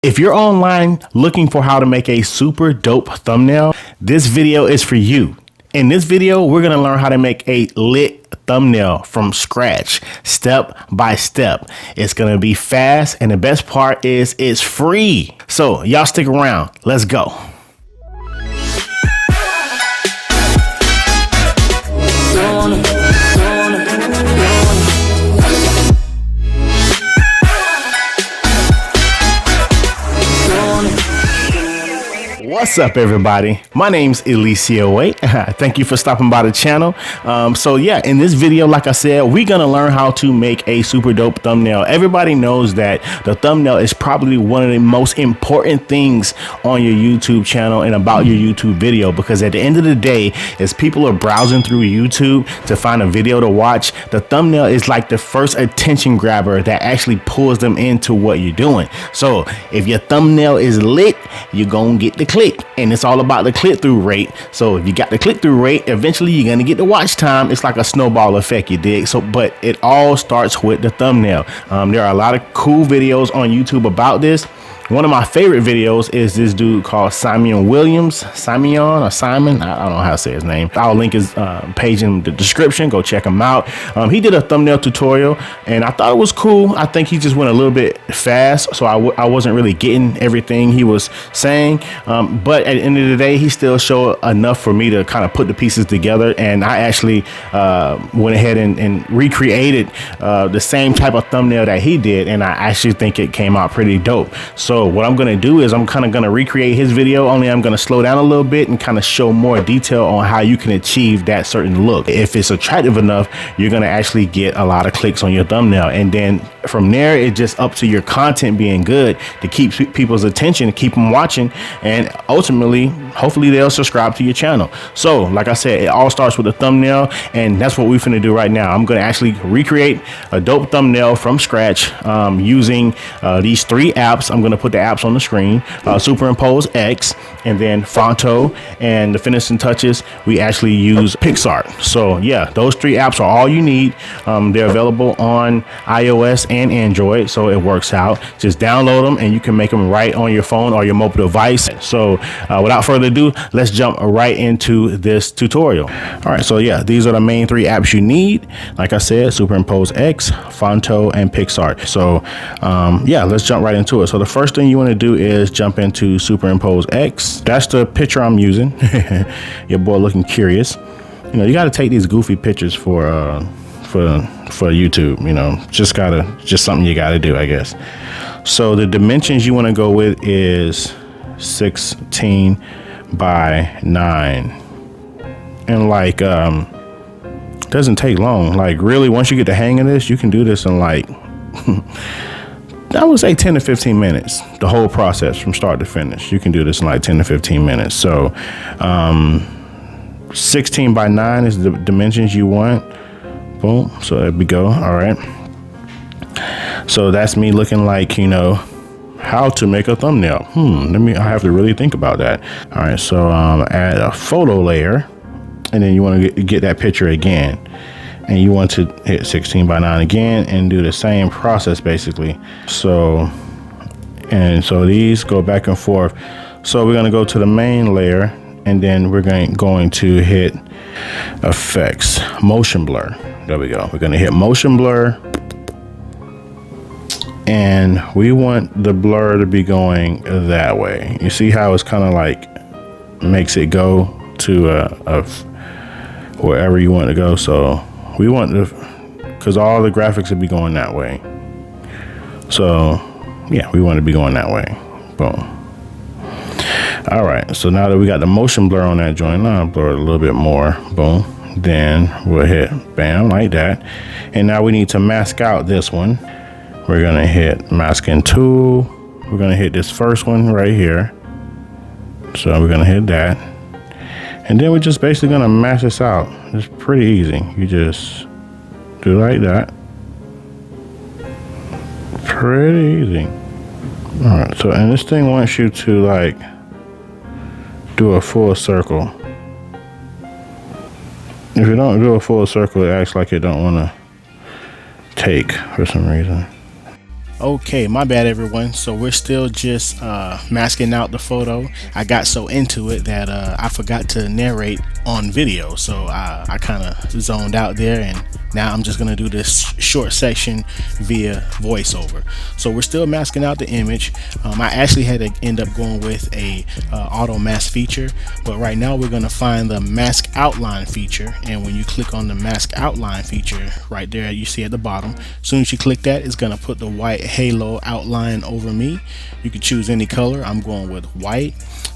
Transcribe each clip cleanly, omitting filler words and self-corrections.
If you're online looking for how to make a super dope thumbnail, this video is for you. In this video, we're going to learn how to make a lit thumbnail from scratch, step by step. It's going to be fast, and the best part is it's free. So y'all stick around. Let's go. What's up, everybody? My name's Elicio Wait. Thank you for stopping by the channel. So yeah, in this video, like I said, we're gonna learn how to make a super dope thumbnail. Everybody knows that the thumbnail is probably one of the most important things on your YouTube channel and about your YouTube video, because at the end of the day, as people are browsing through YouTube to find a video to watch, the thumbnail is like the first attention grabber that actually pulls them into what you're doing. So if your thumbnail is lit, you're gonna get the click. And it's all about the click-through rate. So if you got the click-through rate, eventually you're gonna get the watch time. It's like a snowball effect, you dig? So, but it all starts with the thumbnail. There are a lot of cool videos on YouTube about this. One of my favorite videos is this dude called Simon, I don't know how to say his name. I'll link his page in the description. Go check him out. He did a thumbnail tutorial and I thought it was cool. I think he just went a little bit fast, so I wasn't really getting everything he was saying. But at the end of the day, he still showed enough for me to kind of put the pieces together. And I actually went ahead and recreated the same type of thumbnail that he did. And I actually think it came out pretty dope. So what I'm going to do is I'm kind of going to recreate his video, only I'm going to slow down a little bit and kind of show more detail on how you can achieve that certain look. If it's attractive enough, you're going to actually get a lot of clicks on your thumbnail. And then from there, it's just up to your content being good to keep people's attention, keep them watching, and ultimately, hopefully they'll subscribe to your channel. So like I said, it all starts with a thumbnail, and that's what we're finna do right now. I'm going to actually recreate a dope thumbnail from scratch using these three apps. I'm going to put the apps on the screen, SuperimposeX, and then Phonto, and the finishing touches, we actually use PicsArt. So yeah, those three apps are all you need. They're available on iOS and Android, so it works out. Just download them and you can make them right on your phone or your mobile device. So without further ado, let's jump right into this tutorial. All right, so yeah, these are the main three apps you need. Like I said, SuperimposeX, Phonto, and PicsArt. So yeah, let's jump right into it. So the first thing you want to do is jump into SuperimposeX. That's the picture I'm using. Your boy looking curious. You know, you got to take these goofy pictures for YouTube. You know, just something you got to do, I guess. So the dimensions you want to go with is 16 by 9, and like doesn't take long. Like really, once you get the hang of this, you can do this in like I would say 10 to 15 minutes. The whole process from start to finish, you can do this in like 10 to 15 minutes. So 16 by 9 is the dimensions you want. Boom. So there we go. All right. So that's me looking like, you know, how to make a thumbnail. I have to really think about that. All right. So add a photo layer, and then you want to get that picture again. And you want to hit 16 by 9 again and do the same process basically. So these go back and forth. So we're going to go to the main layer, and then we're going to hit effects, motion blur. There we go. We're going to hit motion blur, and we want the blur to be going that way. You see how it's kind of like makes it go to wherever you want to go. So we want because all the graphics would be going that way. So yeah, we want to be going that way. Boom. All right, so now that we got the motion blur on that joint, I'll blur it a little bit more. Boom. Then we'll hit bam, like that. And now we need to mask out this one. We're gonna hit masking tool. We're gonna hit this first one right here. So we're gonna hit that. And then we're just basically gonna mask this out. It's pretty easy. You just do like that. Pretty easy. All right, so, and this thing wants you to like do a full circle. If you don't do a full circle, it acts like it don't wanna take for some reason. Okay, my bad everyone. So we're still just masking out the photo. I got so into it that I forgot to narrate on video, so I kind of zoned out there, and now I'm just gonna do this short section via voiceover. So we're still masking out the image. I actually had to end up going with a auto mask feature, but right now we're gonna find the mask outline feature, and when you click on the mask outline feature right there, you see at the bottom, as soon as you click that, it's gonna put the white halo outline over me. You can choose any color. I'm going with white.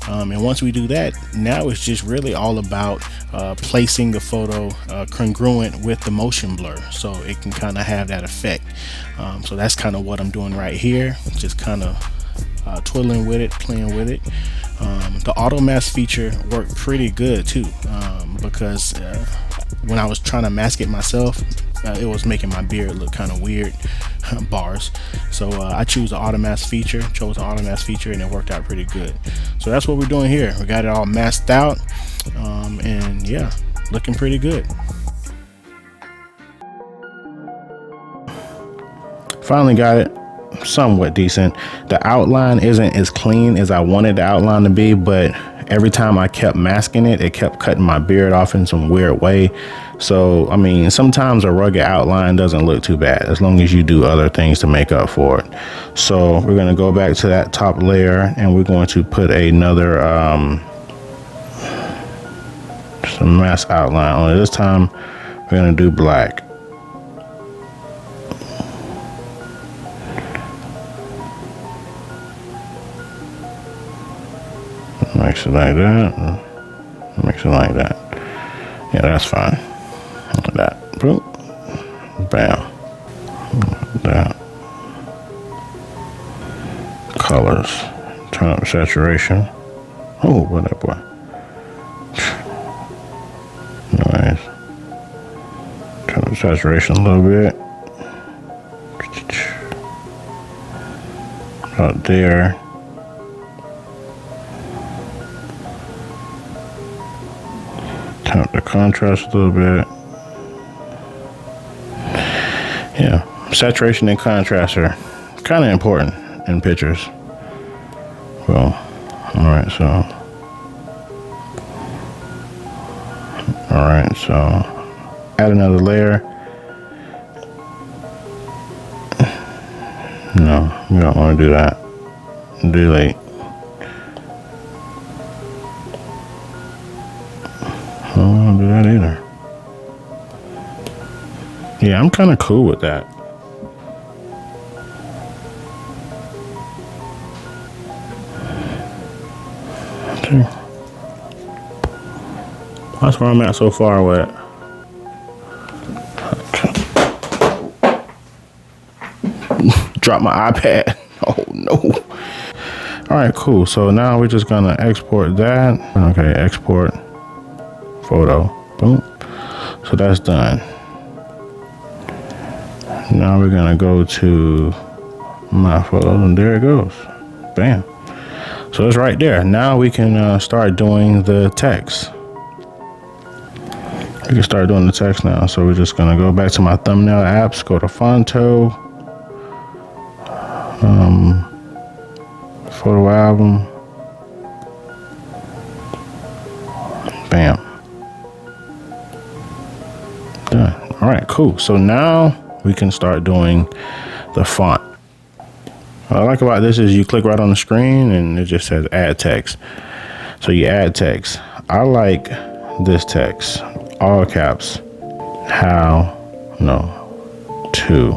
And once we do that, now it's just really all about placing the photo congruent with the motion blur, so it can kind of have that effect. So that's kind of what I'm doing right here, just kind of twiddling with it, playing with it. The auto mask feature worked pretty good too, because when I was trying to mask it myself, it was making my beard look kind of weird. Bars. So I chose the auto mask feature, and it worked out pretty good. So that's what we're doing here. We got it all masked out, and yeah, looking pretty good. Finally got it somewhat decent. The outline isn't as clean as I wanted the outline to be, but every time I kept masking it, it kept cutting my beard off in some weird way. So I mean, sometimes a rugged outline doesn't look too bad as long as you do other things to make up for it. So we're going to go back to that top layer, and we're going to put another some mask outline on it. This time we're going to do black. Mix it like that. Mix it like that. Yeah, that's fine. Look at that. Boom. Bam. That. Colors. Turn up saturation. Oh, what that boy. Nice. Turn up saturation a little bit. Out there. Turn up the contrast a little bit. Yeah, saturation and contrast are kind of important in pictures. Well, alright, so add another layer. No, we don't want to do that. Delete. I don't want to do that either. Yeah, I'm kind of cool with that. Okay. That's where I'm at so far with it. Drop my iPad. Oh no. All right, cool. So now we're just gonna export that. Okay, export photo. Boom. So that's done. Now we're gonna go to my photos, and there it goes. Bam. So it's right there. Now we can start doing the text. We can start doing the text now. So we're just gonna go back to my thumbnail apps, go to Phonto, photo album, bam, done. All right, cool. So now we can start doing the font. What I like about this is you click right on the screen and it just says add text. So you add text. I like this text, all caps, to.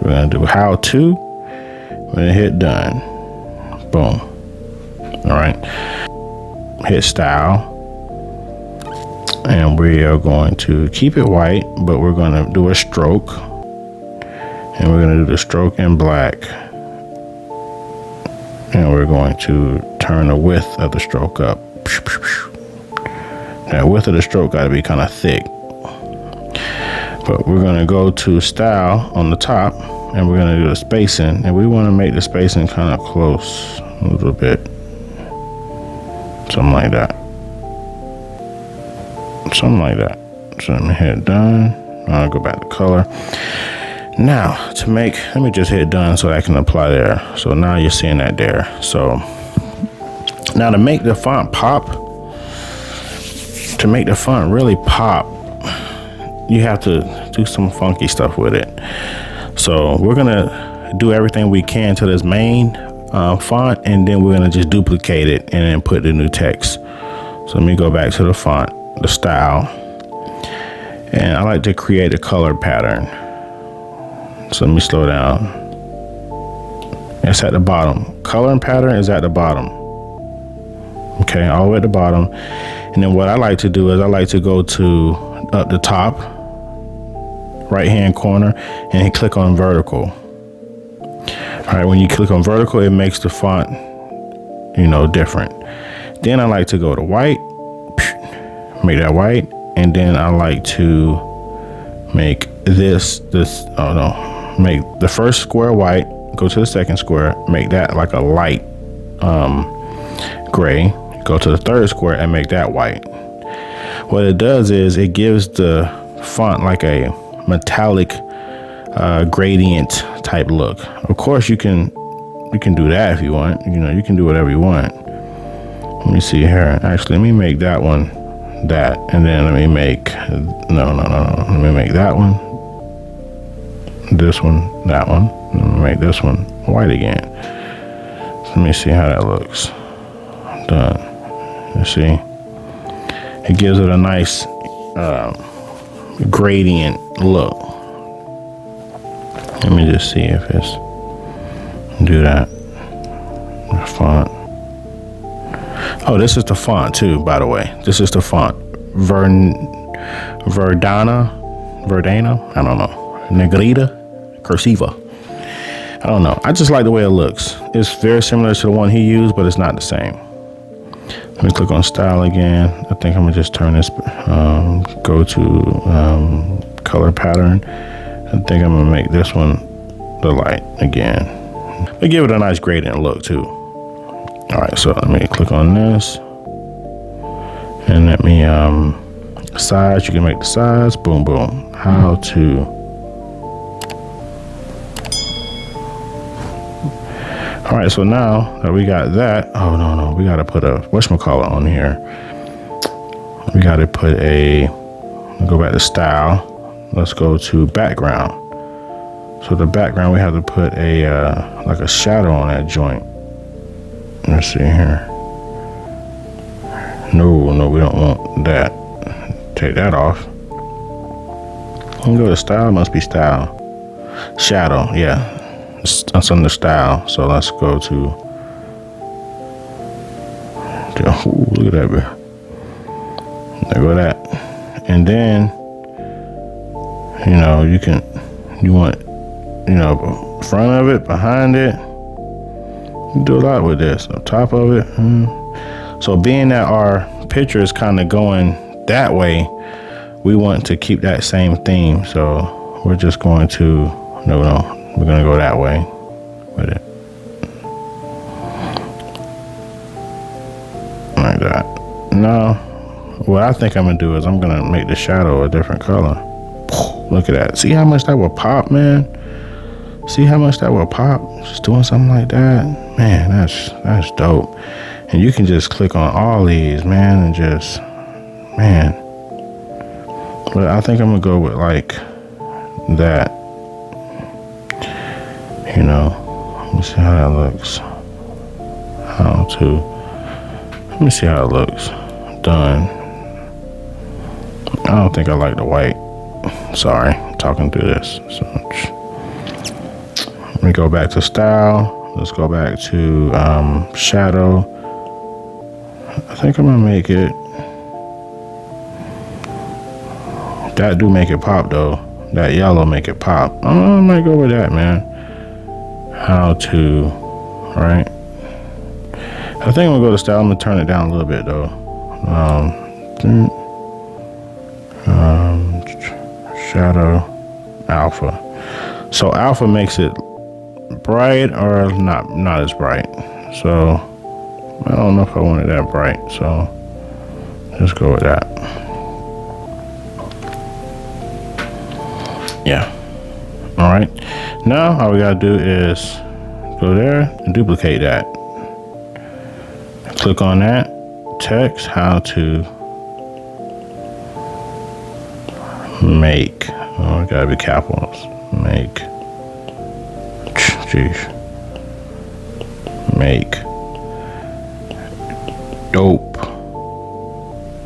We're gonna do how to. We're gonna hit done. Boom. All right. Hit style. And we are going to keep it white, but we're gonna do a stroke. And we're gonna do the stroke in black. And we're going to turn the width of the stroke up. That width of the stroke got to be kind of thick. But we're going to go to style on the top, and we're going to do the spacing. And we want to make the spacing kind of close a little bit. Something like that. Something like that. So let me hit done. I'll go back to color. Now to make, let me just hit done so I can apply there. So now you're seeing that there. So now to make the font pop, to make the font really pop, you have to do some funky stuff with it. So we're gonna do everything we can to this main font, and then we're gonna just duplicate it and then put the new text. So let me go back to the font, the style, and I like to create a color pattern. So let me slow down. It's at the bottom. Color and pattern is at the bottom. Okay, all the way at the bottom. And then what I like to do is I like to go to up the top right hand corner and click on vertical. All right, when you click on vertical, it makes the font, you know, different. Then I like to go to white, make that white, and then I like to make make the first square white, go to the second square, make that like a light gray, go to the third square and make that white. What it does is it gives the font like a metallic gradient type look. Of course you can do that if you want, you know, you can do whatever you want. Let me see here. Actually, let me make that one that, and then let me make no, let me make that one, this one, that one, and let me make this one white again. So let me see how that looks. Done. You see, it gives it a nice gradient look. Let me just see if it's do that. The font. Oh, this is the font too, by the way. This is the font. Verdana. I don't know. Negrita. Cursiva. I don't know. I just like the way it looks. It's very similar to the one he used, but it's not the same. Let me click on style again. I think I'm gonna just turn this, go to color pattern. I think I'm gonna make this one the light again. But give it a nice gradient look too. All right, so let me click on this. And let me, size, you can make the size, boom, boom. How to, all right, so now that we got that, oh no, we gotta put a whatchamacallit on here. We gotta put go back to style. Let's go to background. So the background, we have to put like a shadow on that joint. Let's see here. No, we don't want that. Take that off. Go to style, must be style. Shadow, yeah. That's under style. So let's go to, ooh, look at that, bro. There go that. And then, you know, you want, you know, front of it, behind it. You do a lot with this. On top of it. So being that our picture is kind of going that way, we want to keep that same theme. So we're just going to, no, we're going to go that way with it. Like that. Now, what I think I'm going to do is I'm going to make the shadow a different color. Look at that. See how much that will pop, man? See how much that will pop? Just doing something like that. Man, that's dope. And you can just click on all these, man, and just, man. But I think I'm gonna go with like that. You know, let me see how that looks. Let me see how it looks. Done. I don't think I like the white. Sorry, I'm talking through this. So let me go back to style. Let's go back to shadow. I think I'm gonna make it. That do make it pop though. That yellow make it pop. I might go with that, man. How to, right? I think I'm gonna go to style. I'm gonna turn it down a little bit though. Shadow alpha. So alpha makes it bright or not as bright. So I don't know if I want it that bright. So let's go with that. Yeah. All right, now all we gotta do is go there and duplicate that. Click on that, text, how to make, oh, it gotta be capitals, make, jeez, make dope.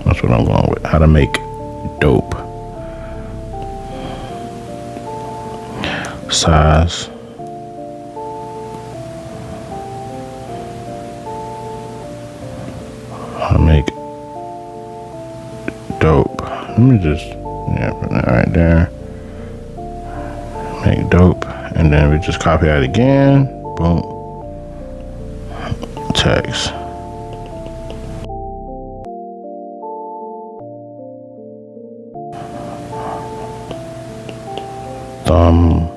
That's what I'm going with, how to make dope. Size. How to make dope. Let me just, yeah, put that right there. Make dope. And then we just copy that again. Boom. Text. Thumb.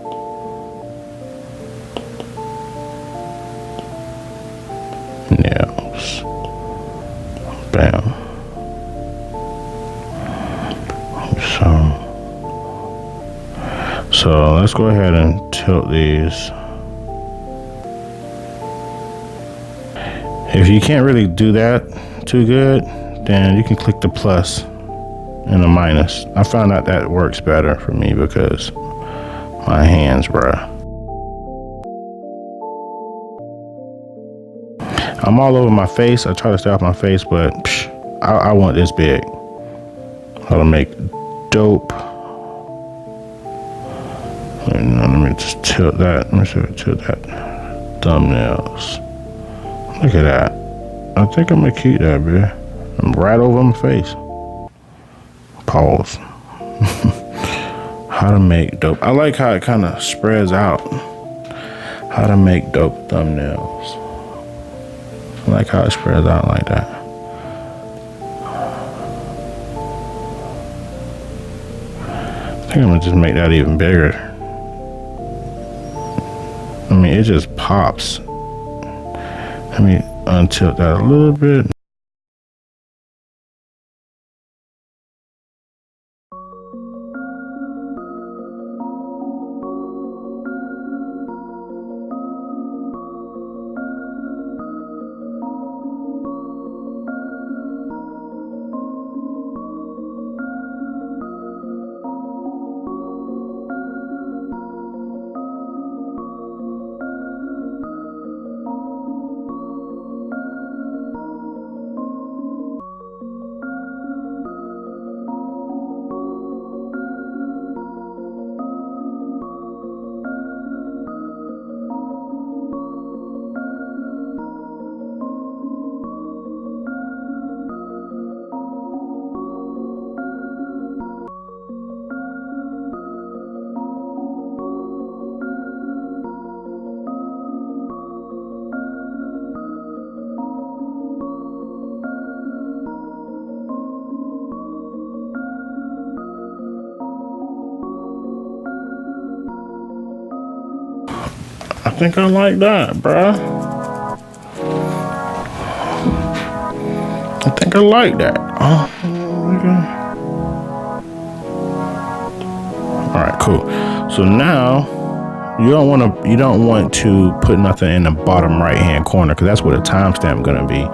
Nails. Bam. So let's go ahead and tilt these. If you can't really do that too good, then you can click the plus and the minus. I found out that works better for me because my hands, bruh. I'm all over my face. I try to stay off my face, but I want this big. How to make dope. And let me just tilt that. Let me see if I tilt that. Thumbnails. Look at that. I think I'm gonna keep that, man. I'm right over my face. Pause. How to make dope. I like how it kind of spreads out. How to make dope thumbnails. I like how it spreads out like that. I think I'm gonna just make that even bigger. I mean, it just pops. Let me untilt that a little bit. I think I like that, bruh. I think I like that. Oh, okay. All right, cool. So now you don't want to put nothing in the bottom right hand corner because that's where the timestamp gonna be.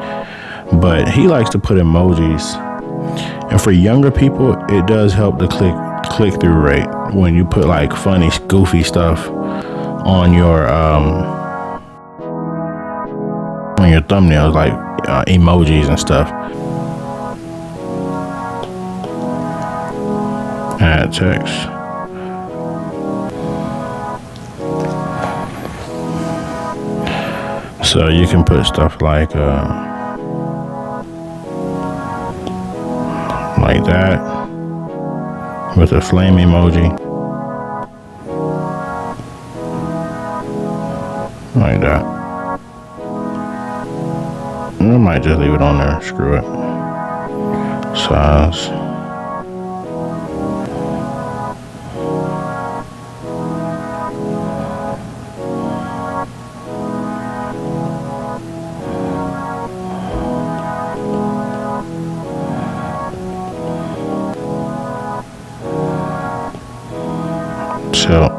But he likes to put emojis, and for younger people, it does help the click through rate when you put like funny, goofy stuff on your thumbnails, like emojis and stuff. Add text. So you can put stuff like that with a flame emoji. Like that. I might just leave it on there. Screw it. Size. Tilt.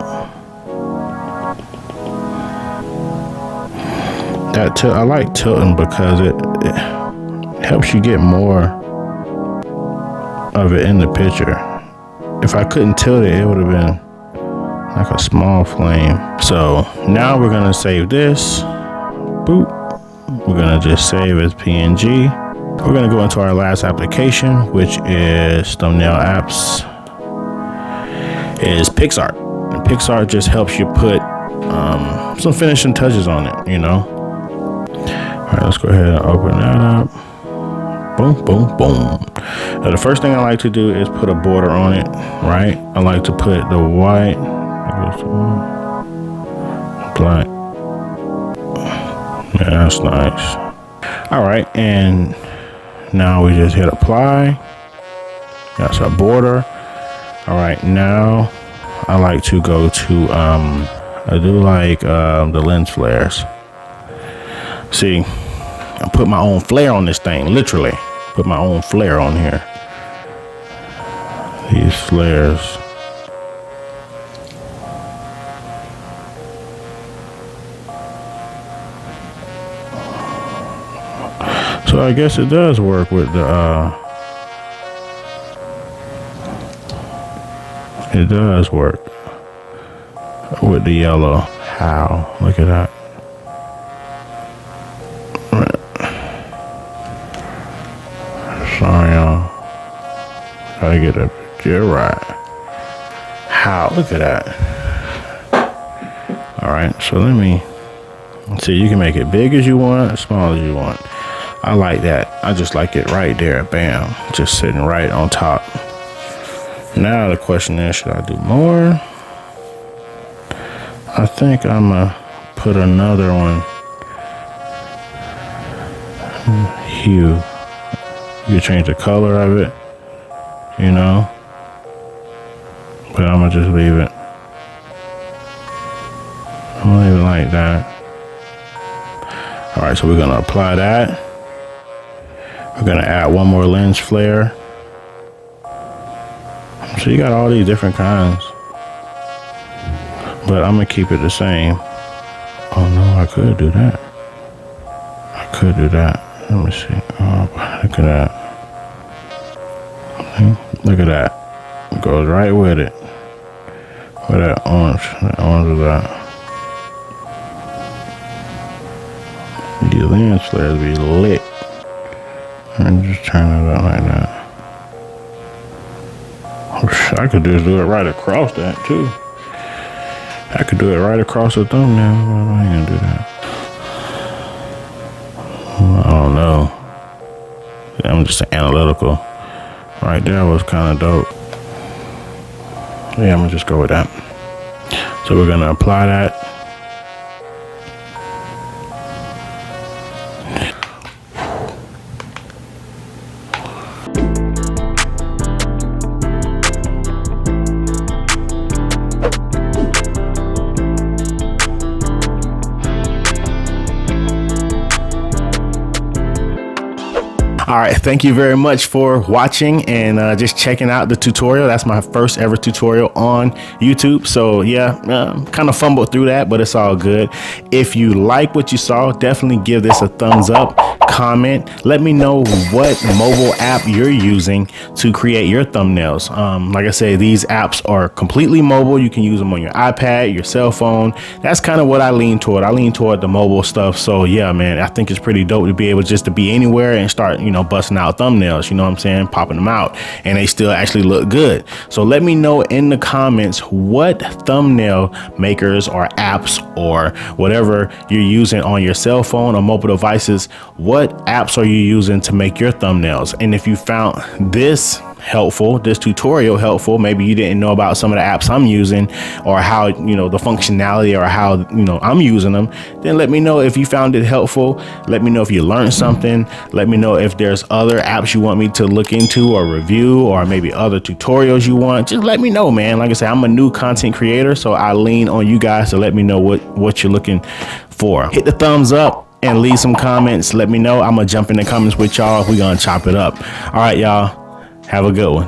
I like tilting because it helps you get more of it in the picture. If I couldn't tilt it, it would have been like a small flame. So now we're gonna save this. Boop. We're gonna just save as PNG. We're gonna go into our last application, which is thumbnail apps. Is PicsArt. And PicsArt just helps you put some finishing touches on it, you know. All right, let's go ahead and open that up. Boom, boom, boom. Now, the first thing I like to do is put a border on it, right? I like to put the white, black. Yeah, that's nice. All right, and now we just hit apply. That's our border. All right, now I like to go to, I do like the lens flares. See, I put my own flare on this thing, literally. Put my own flare on here. These flares. So I guess it does work with the, it does work with the yellow. How? Look at that. Sorry, y'all. Gotta get a picture right. How? Look at that. All right, so let me see. You can make it big as you want, as small as you want. I like that. I just like it right there. Bam. Just sitting right on top. Now the question is, should I do more? I think I'm gonna put another one. Hue. You can change the color of it, you know, but I'm gonna just leave it. I'm gonna leave it like that. All right, so we're gonna apply that. We're gonna add one more lens flare. So you got all these different kinds, but I'm gonna keep it the same. Oh no, I could do that. I could do that. Let me see. Oh, look at that. Look at that. It goes right with it. With that orange. That orange is that. These lens flares be lit. And just turn it out like that. I could just do it right across that too. I could do it right across the thumbnail. I ain't gonna do that. I don't know. I'm just analytical. Right there was kind of dope. Yeah, I'm gonna just go with that. So we're gonna apply that. All right, thank you very much for watching and just checking out the tutorial. That's my first ever tutorial on YouTube. So yeah, kind of fumbled through that, but it's all good. If you like what you saw, definitely give this a thumbs up, comment, let me know what mobile app you're using to create your thumbnails. Like I said, these apps are completely mobile. You can use them on your iPad, your cell phone. That's kind of what I lean toward. I lean toward the mobile stuff. So yeah, man, I think it's pretty dope to be able just to be anywhere and start, you know, busting out thumbnails, you know what I'm saying, popping them out, and they still actually look good. So let me know in the comments what thumbnail makers or apps or whatever you're using on your cell phone or mobile devices. What apps are you using to make your thumbnails? And if you found this helpful, this tutorial helpful, maybe you didn't know about some of the apps I'm using or how, you know, the functionality or how, you know, I'm using them, then let me know if you found it helpful. Let me know if you learned something. Let me know if there's other apps you want me to look into or review, or maybe other tutorials you want. Just let me know, man. Like I said, I'm a new content creator, so I lean on you guys to let me know what you're looking for. Hit the thumbs up and leave some comments. Let me know. I'm gonna jump in the comments with y'all. We're gonna chop it up. All right, y'all. Have a good one.